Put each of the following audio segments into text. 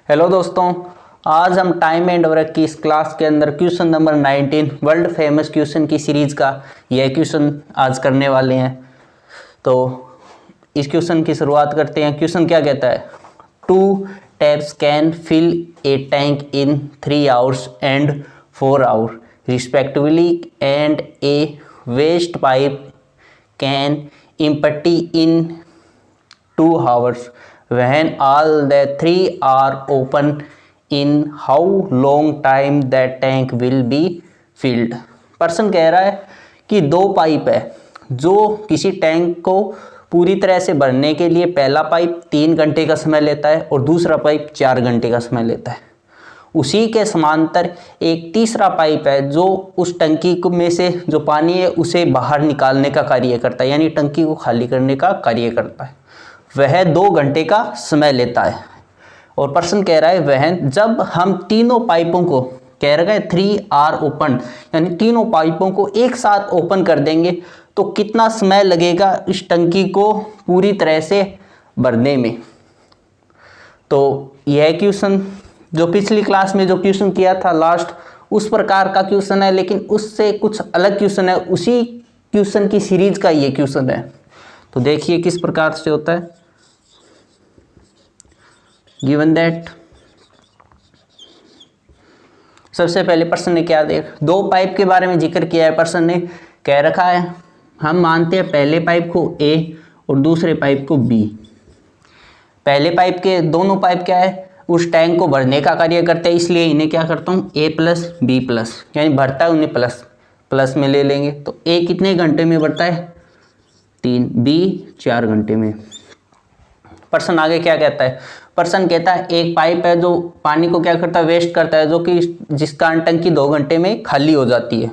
Hello दोस्तों, आज हम टाइम एंड वर्क की इस क्लास के अंदर question number 19 world famous question की सीरीज का यह क्वेश्चन आज करने वाले हैं। तो इस क्वेश्चन की शुरुआत करते हैं। क्वेश्चन क्या कहता है? 2 taps can fill a tank in 3 hours and 4 hour respectively and a waste pipe can empty in 2 hours when all the 3 are open. In how long time that tank will be filled? Person कह रहा है कि 2 pipe है जो किसी tank को पूरी तरह से भरने के लिए पहला पाइप 3 घंटे का समय लेता है और दूसरा पाइप 4 घंटे का समय लेता है। उसी के समांतर एक तीसरा पाइप है जो उस टंकी में से जो पानी है उसे बाहर निकालने का कार्य करता है, यानी टंकी को खाली करने का कार्य करता है। वह 2 घंटे का समय लेता है। और पर्सन कह रहा है वह जब हम तीनों पाइपों को कह रहा है 3 आर ओपन, यानी तीनों पाइपों को एक साथ ओपन कर देंगे तो कितना समय लगेगा इस टंकी को पूरी तरह से भरने में। तो यह क्वेश्चन जो पिछली क्लास में जो क्वेश्चन किया था लास्ट, उस प्रकार का क्वेश्चन है, लेकिन उससे कुछ अलग क्वेश्चन है। उसी क्वेश्चन की सीरीज का ये क्वेश्चन है। तो देखिए किस प्रकार से होता है। गिवन दैट, सबसे पहले पर्सन ने क्या देख 2 पाइप के बारे में जिक्र किया है। पर्सन ने कह रखा है हम मानते हैं पहले पाइप को ए और दूसरे पाइप को बी। पहले पाइप के दोनों पाइप क्या है, उस टैंक को भरने का कार्य करते हैं, इसलिए इन्हें क्या करता हूँ ए प्लस बी प्लस, यानी भरता है उन्हें प्लस प्लस में ले लेंगे। तो ए कितने घंटे में भरता है? 3, बी 4 घंटे में। पर्सन आगे क्या कहता है? पर्सन कहता है एक पाइप है जो पानी को क्या करता है, वेस्ट करता है, जो कि जिसका टंकी 2 घंटे में खाली हो जाती है।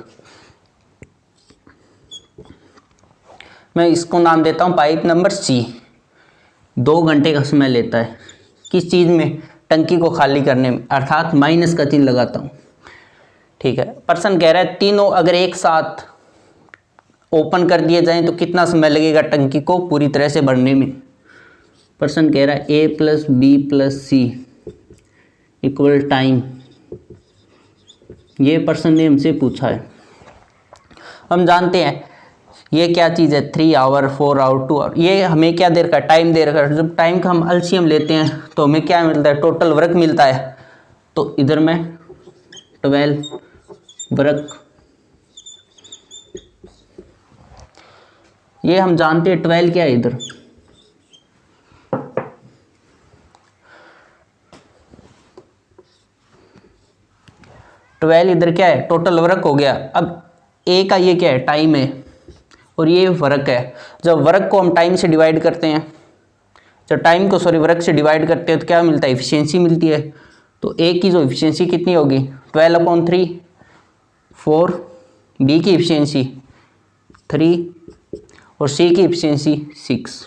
मैं इसको नाम देता हूँ पाइप नंबर सी। 2 घंटे का समय लेता है किस चीज़ में? टंकी को खाली करने में, अर्थात माइनस का चिन्ह लगाता हूँ। ठीक है। पर्सन कह रहा है तीनों अगर एक साथ ओपन कर दिए जाएं तो कितना समय लगेगा टंकी को पूरी तरह से भरने में। पर्सन कह रहा है ए प्लस बी प्लस सी इक्वल टाइम। ये पर्सन ने हमसे पूछा है। हम जानते हैं ये क्या चीज़ है, 3 आवर 4 आवर 2 आवर। ये हमें क्या दे रखा है? टाइम दे रखा है। जब टाइम का हम एलसीएम लेते हैं तो हमें क्या मिलता है? टोटल वर्क मिलता है। तो इधर में 12 वर्क, ये हम जानते हैं 12 क्या है इधर, इधर क्या है? टोटल वर्क हो गया। अब ए का ये क्या है? टाइम है और ये वर्क है। जब वर्क को हम टाइम से डिवाइड करते हैं, जब टाइम को वर्क से डिवाइड करते हैं तो क्या मिलता है? एफिशिएंसी मिलती है। तो ए की जो एफिशिएंसी कितनी होगी? 12/3, 4, बी की एफिशिएंसी 3 और सी की एफिशिएंसी 6।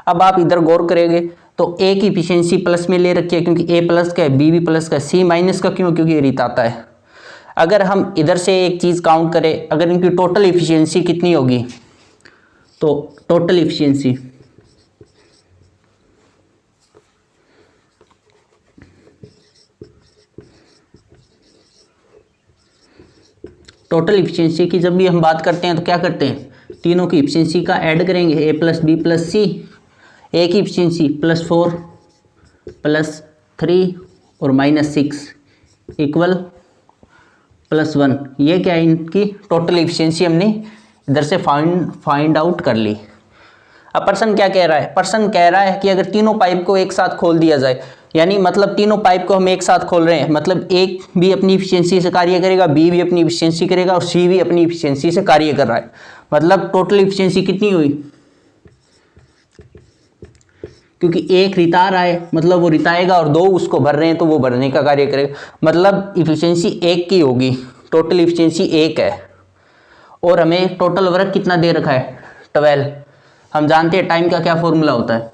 अब आप इधर गौर करेंगे तो ए की एफिशिएंसी प्लस में ले रखी है क्योंकि ए प्लस का है, बी भी प्लस का है, सी माइनस का क्यों? क्योंकि ये रिताता है। अगर हम इधर से एक चीज़ काउंट करें, अगर इनकी टोटल एफिशिएंसी कितनी होगी, तो टोटल एफिशिएंसी की जब भी हम बात करते हैं तो क्या करते हैं? तीनों की एफिशिएंसी का ऐड करेंगे, ए प्लस बी प्लस सी। ए की एफिशिएंसी +4 +3 और -6 इक्वल +1। ये क्या है? इनकी टोटल एफिशिएंसी हमने इधर से फाइंड आउट कर ली। अब पर्सन क्या कह रहा है? पर्सन कह रहा है कि अगर तीनों पाइप को एक साथ खोल दिया जाए, यानी मतलब तीनों पाइप को हम एक साथ खोल रहे हैं, मतलब एक भी अपनी एफिशिएंसी से कार्य करेगा, बी भी अपनी एफिशिएंसी करेगा और सी भी अपनी एफिशिएंसी से कार्य कर रहा है। मतलब टोटल एफिशिएंसी कितनी हुई? क्योंकि एक रिता रहा है मतलब वो रिताएगा और 2 उसको भर रहे हैं तो वो भरने का कार्य करेगा, मतलब एफिशिएंसी 1 की होगी। टोटल एफिशिएंसी 1 है और हमें टोटल वर्क कितना दे रखा है? 12। हम जानते हैं टाइम का क्या फॉर्मूला होता है?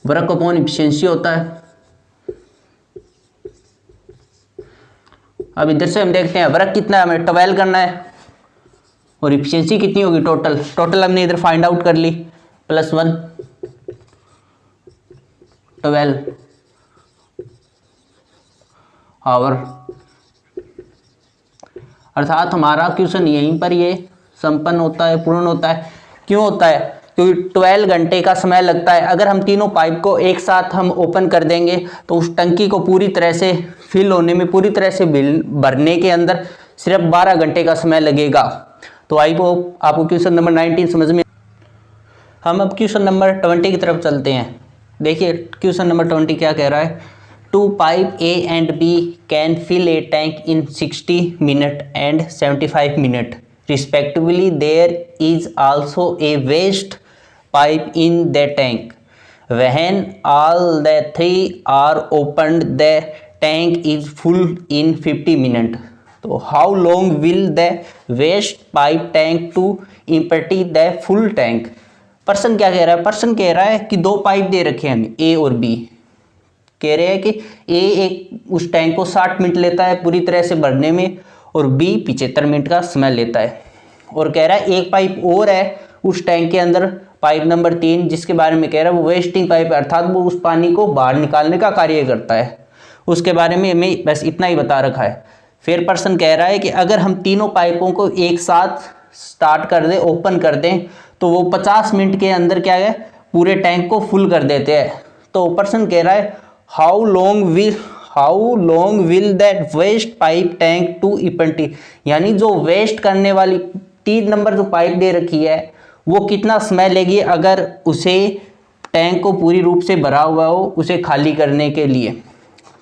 वर्क अपॉन एफिशिएंसी होता है। अब इधर से हम देखते हैं वर्क कितना है, हमें 12 करना है और एफिशिएंसी कितनी होगी? टोटल हमने इधर फाइंड आउट कर ली, +1। 12 आवर। अर्थात हमारा क्वेश्चन यहीं पर ये संपन्न होता है, पूर्ण होता है। क्यों होता है? क्योंकि 12 घंटे का समय लगता है। अगर हम तीनों पाइप को एक साथ हम ओपन कर देंगे तो उस टंकी को पूरी तरह से फिल होने में, पूरी तरह से भरने के अंदर सिर्फ 12 घंटे का समय लगेगा। तो आई होप आपको क्वेश्चन नंबर 19 समझ में। हम अब क्वेश्चन नंबर 20 की तरफ चलते हैं। देखिए क्वेश्चन नंबर 20 क्या कह रहा है। Two pipe A and B can fill a tank in 60 minute and 75 minute respectively. There is also a waste pipe in the tank. When all the three are opened the tank is full in 50 minute. तो how long will the waste pipe tank to empty the full tank. Person क्या कह रहा है? Person कह रहा है कि दो पाइप दे रखे हैं हमें, ए और बी। कह रहे हैं कि ए एक उस टैंक को 60 मिनट लेता है पूरी तरह से भरने में और बी 75 मिनट का समय लेता है। और कह रहा है एक पाइप और है उस टैंक के अंदर, पाइप नंबर 3, जिसके बारे में कह रहा है वो वेस्टिंग पाइप, अर्थात वो उस पानी को बाहर निकालने का कार्य करता है। उसके बारे में हमें बस इतना ही बता रखा है। फिर पर्सन कह रहा है कि अगर हम तीनों पाइपों को एक साथ स्टार्ट कर दें, ओपन कर दें, तो वो 50 मिनट के अंदर क्या है, पूरे टैंक को फुल कर देते हैं। तो पर्सन कह रहा है how long will that waste pipe tank to empty. यानी जो वेस्ट करने वाली 3 नंबर जो पाइप दे रखी है वो कितना समय लेगी अगर उसे टैंक को पूरी रूप से भरा हुआ हो उसे खाली करने के लिए।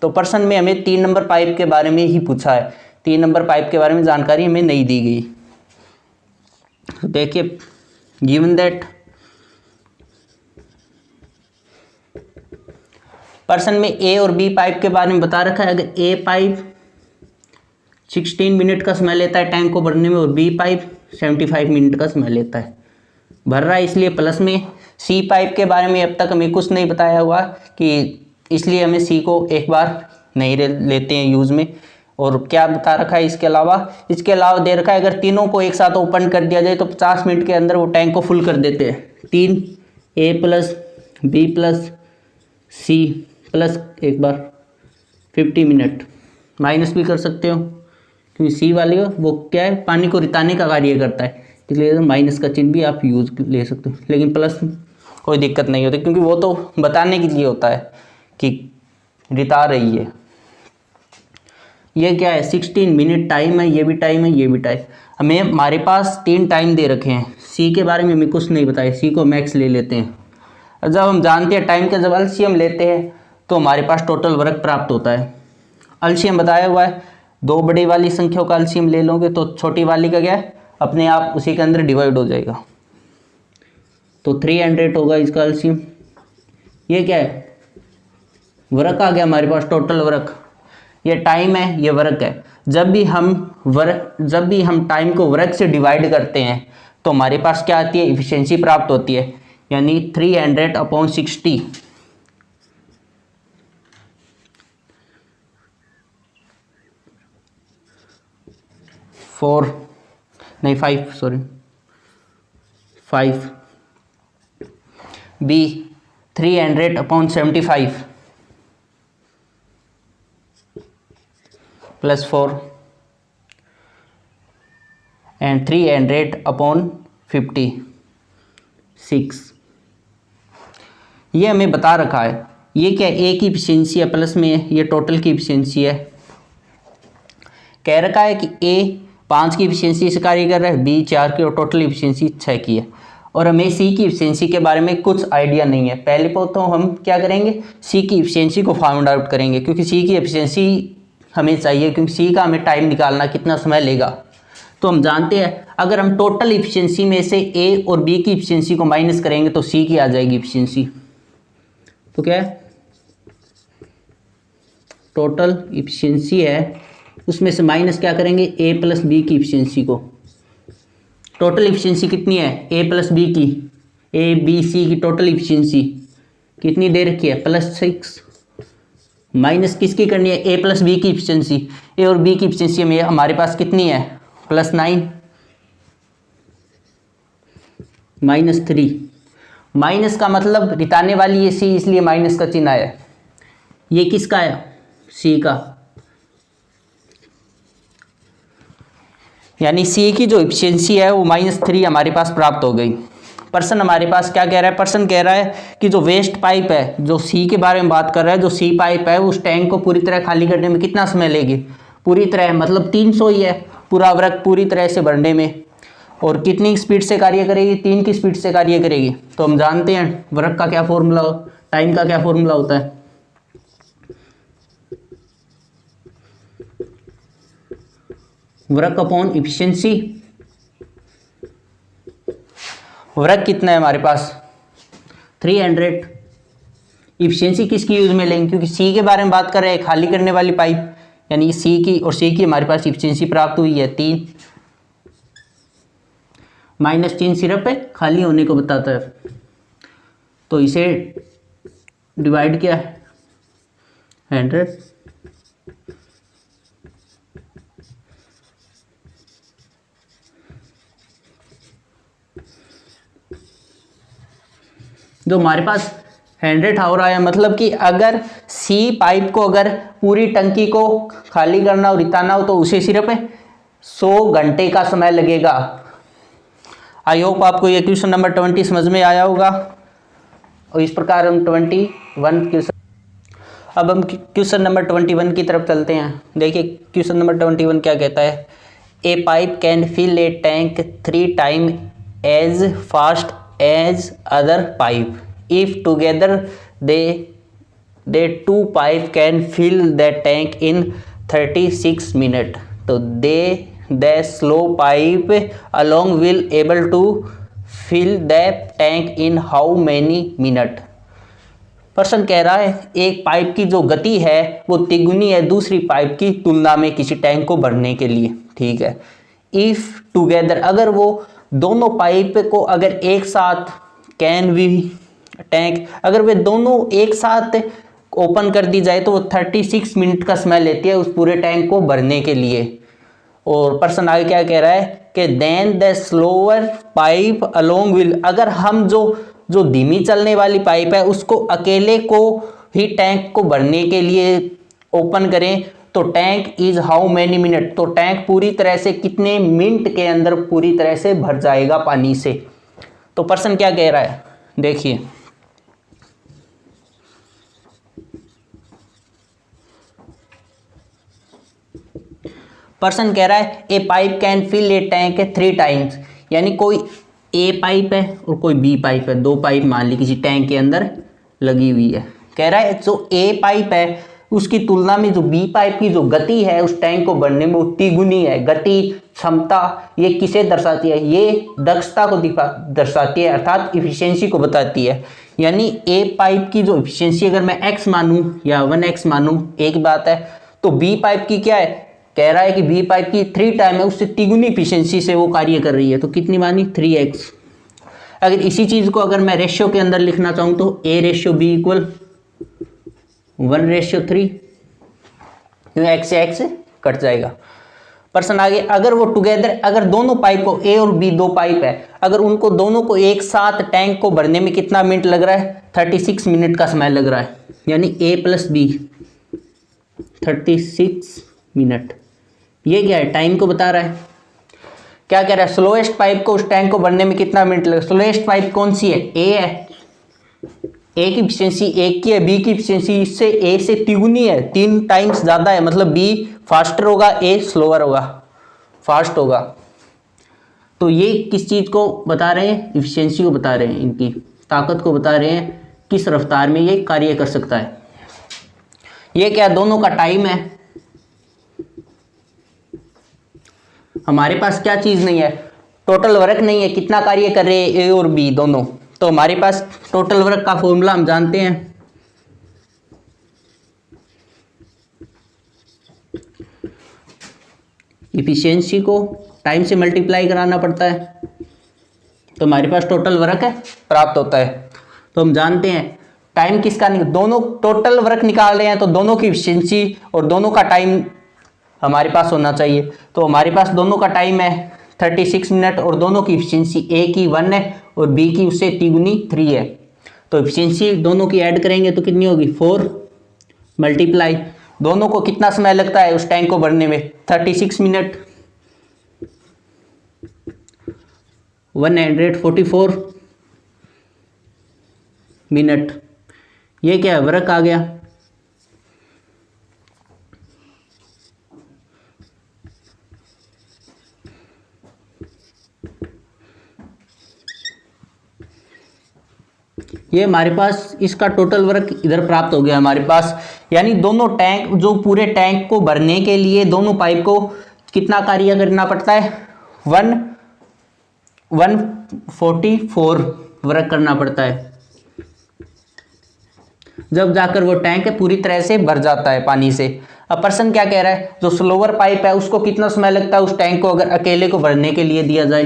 तो पर्सन में हमें 3 नंबर पाइप के बारे में ही पूछा है। 3 नंबर पाइप के बारे में जानकारी हमें नहीं दी गई। तो देखिए गिवन दैट पर्सन में ए और बी पाइप के बारे में बता रखा है। अगर ए पाइप 16 मिनट का समय लेता है टैंक को भरने में और बी पाइप 75 मिनट का समय लेता है, भर रहा है इसलिए प्लस में। सी पाइप के बारे में अब तक हमें कुछ नहीं बताया हुआ कि इसलिए हमें सी को एक बार नहीं लेते हैं यूज़ में। और क्या बता रखा है इसके अलावा दे रखा है अगर तीनों को एक साथ ओपन कर दिया जाए तो 50 मिनट के अंदर वो टैंक को फुल कर देते हैं। 3 A plus B plus C प्लस एक बार 50 मिनट, माइनस भी कर सकते हो क्योंकि सी वाली वो क्या है, पानी को रिताने का कार्य करता है, इसलिए माइनस का चिन्ह भी आप यूज ले सकते हो। लेकिन प्लस कोई दिक्कत नहीं होती क्योंकि वो तो बताने के लिए होता है कि रिता रही है। ये क्या है 16 मिनट टाइम है, ये भी टाइम है, ये भी टाइम। हमें हमारे पास 3 टाइम दे रखे हैं। सी के बारे में हमें कुछ नहीं बताया, सी को मैक्स ले लेते हैं। जब हम जानते हैं टाइम का जब एलसीएम लेते हैं तो हमारे पास टोटल वर्क प्राप्त होता है। एलसीएम बताया हुआ है, 2 बड़ी वाली संख्याओं का एलसीएम ले लोगे तो छोटी वाली का क्या है अपने आप उसी के अंदर डिवाइड हो जाएगा। तो 300 होगा इसका एलसीएम। ये क्या है वर्क आ गया हमारे पास, टोटल वर्क। ये टाइम है, ये वर्क है। जब भी हम टाइम को वर्क से डिवाइड करते हैं तो हमारे पास क्या आती है, इफिशिएंसी प्राप्त होती है। यानी 300/60 5 बी 300/75 प्लस 4 एंड 300/50 6। ये हमें बता रखा है। ये क्या ए की इफिशिएंसी है, प्लस में ये टोटल की इफिशिएंसी है। कह रखा है कि ए 5 की इफिशिएंसी से कार्य कर रहा है, बी 4 की और टोटल इफिशिएंसी 6 की है। और हमें सी की इफिशिएंसी के बारे में कुछ आइडिया नहीं है। पहले तो हम क्या करेंगे, सी की इफिशिएंसी को फाइंड आउट करेंगे क्योंकि सी की इफिशिएंसी हमें चाहिए, क्योंकि सी का हमें टाइम निकालना कितना समय लेगा। तो हम जानते हैं अगर हम टोटल इफिशिएंसी में से ए और बी की इफिशिएंसी को माइनस करेंगे तो सी की आ जाएगी इफिशिएंसी। तो क्या है टोटल इफिशिएंसी है, उसमें से माइनस क्या करेंगे ए प्लस बी की इफिशिएंसी को। टोटल इफिशिएंसी कितनी है ए प्लस बी की, ए बी सी की टोटल इफिशिएंसी कितनी दे रखी है +6। माइनस किसकी करनी है, ए प्लस बी की इफिशिएंसी। ए और बी की इफिशिएंसी में हमारे पास कितनी है +9 -3 माइनस का मतलब रिताने वाली ये सी, इसलिए माइनस का चिन्ह आया। ये किसका है? सी का। यानी सी की जो एफिशिएंसी है वो -3 हमारे पास प्राप्त हो गई। पर्सन हमारे पास क्या कह रहा है? पर्सन कह रहा है कि जो वेस्ट पाइप है, जो सी के बारे में बात कर रहा है, जो सी पाइप है उस टैंक को पूरी तरह खाली करने में कितना समय लेगी? पूरी तरह मतलब 300 ही है पूरा वृक्क पूरी तरह से भरने में। और कितनी स्पीड से कार्य करेगी? 3 की स्पीड से कार्य करेगी। तो हम जानते हैं वृक्क का क्या फॉर्मूला, टाइम का क्या फॉर्मूला होता है? Work upon efficiency. वर्क कितना है हमारे पास? 300। इफिशिएंसी किसकी यूज में लेंगे? क्योंकि सी के बारे में बात कर रहे हैं, खाली करने वाली पाइप, यानी सी की, और सी की हमारे पास इफिशिएंसी प्राप्त हुई है 3। -3 सिर्फ है खाली होने को बताता है, तो इसे डिवाइड किया 100। जो हमारे पास 100 आवर आया, मतलब कि अगर सी पाइप को अगर पूरी टंकी को खाली करना और रिताना हो तो उसे सिर्फ 100 घंटे का समय लगेगा। आई होप आपको ये क्वेश्चन नंबर 20 समझ में आया होगा। और इस प्रकार हम 21 क्वेश्चन, अब हम क्वेश्चन नंबर 21 की तरफ चलते हैं। देखिए क्वेश्चन नंबर 21 क्या कहता है? A pipe can fill a tank 3 time as fast as other pipe if together they 2 pipe can fill the tank in 36 minute. तो the slow pipe along will able to fill the tank in how many minute. Person कह रहा है एक pipe की जो गति है वो तिगुनी है दूसरी पाइप की तुलना में किसी टैंक को भरने के लिए, ठीक है। इफ टुगेदर, अगर वो दोनों पाइप को अगर एक साथ, कैन वी टैंक, अगर वे दोनों एक साथ ओपन कर दी जाए तो वो 36 मिनट का समय लेती है उस पूरे टैंक को भरने के लिए। और पर्सन आगे क्या कह रहा है कि then the slower pipe along will, अगर हम जो धीमी चलने वाली पाइप है उसको अकेले को ही टैंक को भरने के लिए ओपन करें तो tank is how many minute, तो टैंक पूरी तरह से कितने मिनट के अंदर पूरी तरह से भर जाएगा पानी से। तो पर्सन क्या कह रहा है, देखिए पर्सन कह रहा है a pipe can fill a tank 3 times, यानी कोई ए पाइप है और कोई बी पाइप है, 2 पाइप मान ली किसी टैंक के अंदर लगी हुई है। कह रहा है जो ए पाइप है उसकी तुलना में जो बी पाइप की जो गति है उस टैंक को भरने में उतनी गुनी है। गति, क्षमता, ये किसे दर्शाती है? ये दक्षता को दर्शाती है, अर्थात इफिशियंसी को बताती है। यानी ए पाइप की जो इफिशियंसी अगर मैं x मानूं या 1x मानूं एक बात है, तो बी पाइप की क्या है? कह रहा है कि बी पाइप की 3 टाइम है, उससे तिगुनी इफिशियंसी से वो कार्य कर रही है। तो कितनी मानी? 3x। अगर इसी चीज को अगर मैं रेशियो के अंदर लिखना चाहूं तो A/B = 1/3, क्यों x से x कट जाएगा। पर्सन आगे, अगर वो टुगेदर, अगर दोनों पाइप को ए और बी 2 पाइप है, अगर उनको दोनों को एक साथ टैंक को भरने में कितना मिनट लग रहा है? 36 मिनट का समय लग रहा है। यानी A + B 36 मिनट। ये क्या है? टाइम को बता रहा है। क्या कह रहा है? स्लोएस्ट पाइप को उस टैंक को भरने में कितना मिनट लगेगा? स्लोएस्ट पाइप कौन सी है? ए है। ए की इफिशियंसी 1 की है, बी की इफिशियंसी इससे ए से तिगुनी है, 3 टाइम्स ज़्यादा है, मतलब बी फास्टर होगा, ए स्लोअर होगा, फास्ट होगा। तो ये किस चीज़ को बता रहे हैं? इफिशियंसी को बता रहे हैं, इनकी ताकत को बता रहे हैं, किस रफ्तार में ये कार्य कर सकता है। ये क्या? दोनों का टाइम है। हमारे पास क्या चीज़ नहीं है? टोटल वर्क नहीं है, कितना कार्य कर रहे हैं ए और बी दोनों। तो हमारे पास टोटल वर्क का फॉर्मूला हम जानते हैं, इफिशियंसी को टाइम से मल्टीप्लाई कराना पड़ता है, तो हमारे पास टोटल वर्क है प्राप्त होता है। तो हम जानते हैं टाइम किसका नहीं, दोनों टोटल वर्क निकाल रहे हैं तो दोनों की इफिशियंसी और दोनों का टाइम हमारे पास होना चाहिए। तो हमारे पास दोनों का टाइम है 36 मिनट, और दोनों की इफिशियंसी ए की 1 है और बी की उससे तिगुनी 3 है। तो इफिशियंसी दोनों की ऐड करेंगे तो कितनी होगी 4 मल्टीप्लाई दोनों को कितना समय लगता है उस टैंक को भरने में 36 मिनट 144 मिनट। ये क्या है वर्क आ गया। ये हमारे पास इसका टोटल वर्क इधर प्राप्त हो गया हमारे पास, यानी दोनों टैंक जो पूरे टैंक को भरने के लिए दोनों पाइप को कितना कार्य करना पड़ता है 144 वर्क करना पड़ता है, जब जाकर वो टैंक पूरी तरह से भर जाता है पानी से। अब प्रश्न क्या कह रहा है, जो स्लोवर पाइप है उसको कितना समय लगता है उस टैंक को अगर अकेले को भरने के लिए दिया जाए।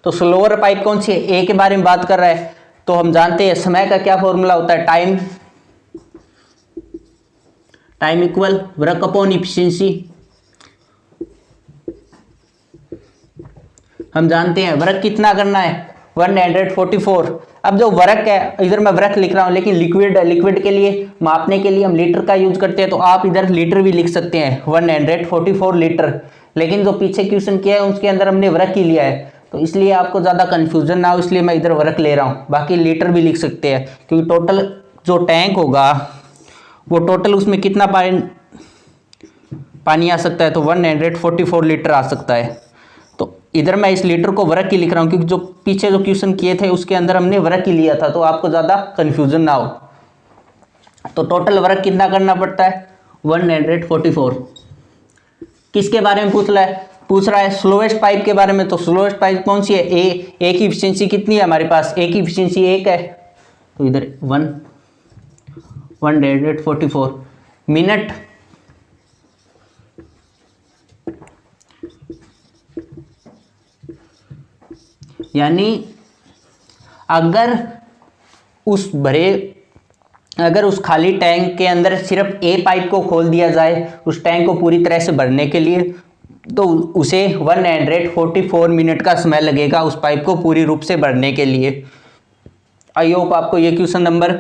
तो स्लोवर पाइप कौन सी है, ए के बारे में बात कर रहा है। तो हम जानते हैं समय का क्या फॉर्मूला होता है, time equal work upon efficiency. हम जानते हैं वर्क कितना करना है 144। अब जो वर्क है इधर मैं वर्क लिख रहा हूं लेकिन लिक्विड के लिए मापने के लिए हम लीटर का यूज करते हैं, तो आप इधर लीटर भी लिख सकते हैं 144 लीटर। लेकिन जो पीछे क्वेश्चन किया है उसके अंदर हमने वर्क ही लिया है, तो इसलिए आपको ज़्यादा कन्फ्यूजन ना हो इसलिए मैं इधर वर्क ले रहा हूँ। बाकी लीटर भी लिख सकते हैं क्योंकि टोटल जो टैंक होगा वो टोटल उसमें कितना पानी आ सकता है, तो 144 लीटर आ सकता है। तो इधर मैं इस लीटर को वर्क ही लिख रहा हूँ क्योंकि जो पीछे जो क्वेश्चन किए थे उसके अंदर हमने वर्क ही लिया था, तो आपको ज़्यादा कन्फ्यूजन ना हो। तो टोटल वर्क कितना करना पड़ता है 144। किसके बारे में पूछ रहा है स्लोवेस्ट पाइप के बारे में। तो स्लोवेस्ट पाइप कौन सी है, ए की इफिशियंसी कितनी है हमारे पास, ए की इफिशियंसी 1 है, तो इधर 144 मिनट। यानी अगर उस खाली टैंक के अंदर सिर्फ ए पाइप को खोल दिया जाए उस टैंक को पूरी तरह से भरने के लिए, तो उसे 144 मिनट का समय लगेगा उस पाइप को पूरी रूप से भरने के लिए। आई होप आपको ये क्वेश्चन नंबर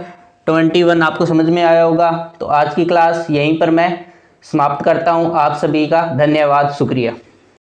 21 आपको समझ में आया होगा। तो आज की क्लास यहीं पर मैं समाप्त करता हूँ। आप सभी का धन्यवाद, शुक्रिया।